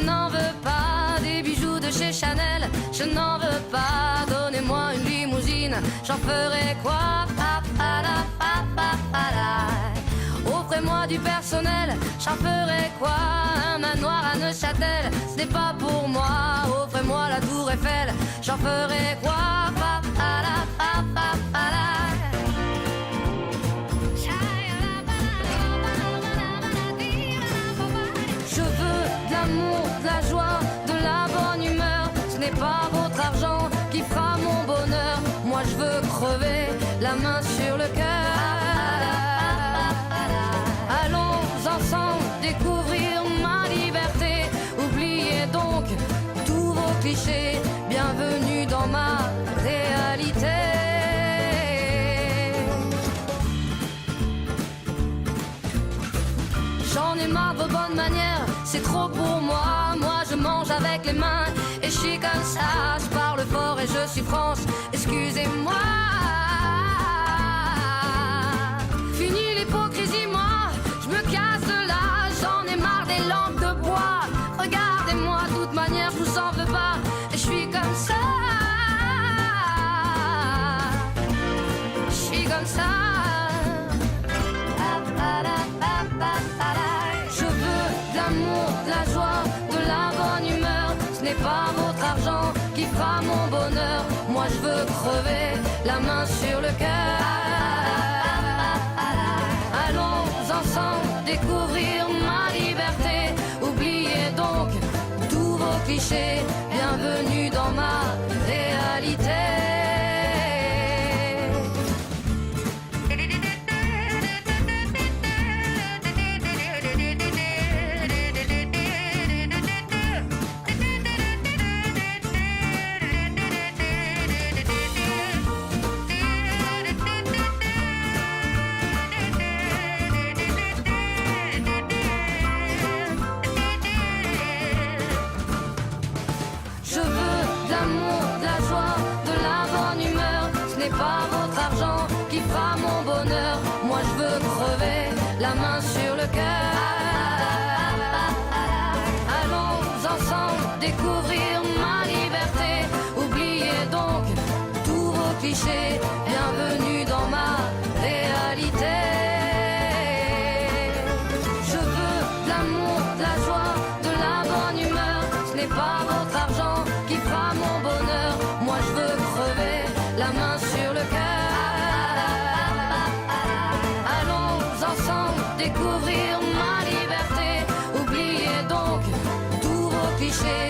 n'en veux pas des bijoux de chez Chanel, je n'en veux pas. Donnez-moi une limousine, j'en ferai quoi? Offrez-moi du personnel, j'en ferai quoi? Un manoir à Neuchâtel, ce n'est pas pour moi. Offrez-moi la tour Eiffel, j'en ferai quoi? Je veux de l'amour, de la joie, de la bonne humeur. Ce n'est pas votre argent qui fera mon bonheur. Moi je veux crever la main sur le cœur. Allons ensemble découvrir ma liberté. Oubliez donc tous vos clichés. Bienvenue dans ma réalité. J'en ai marre de vos bonnes manières, c'est trop pour moi. Moi je mange avec les mains et je suis comme ça. Je parle fort et je suis franche, excusez-moi. Fini l'hypocrisie, moi, je me casse de là. J'en ai marre des langues de bois. Regardez-moi, de toute manière, je vous en veux pas. Et je suis comme ça. Je suis comme ça. Je veux de l'amour, de la joie, de la bonne humeur. Ce n'est pas votre argent qui fera mon bonheur. Moi je veux crever la main sur le cœur. Allons ensemble découvrir ma liberté. Oubliez donc tous vos clichés. Bienvenue dans ma réalité. Pas votre argent qui fera mon bonheur. Moi je veux crever la main sur le cœur. Allons ensemble découvrir ma liberté. Oubliez donc tous vos clichés. Bienvenue dans ma réalité. Je veux de l'amour, de la joie, de la bonne humeur. Ce n'est pas votre argent qui fera mon bonheur. Moi je veux crever la main sur le cœur. Allons ensemble découvrir ma liberté. Oubliez donc tous vos clichés.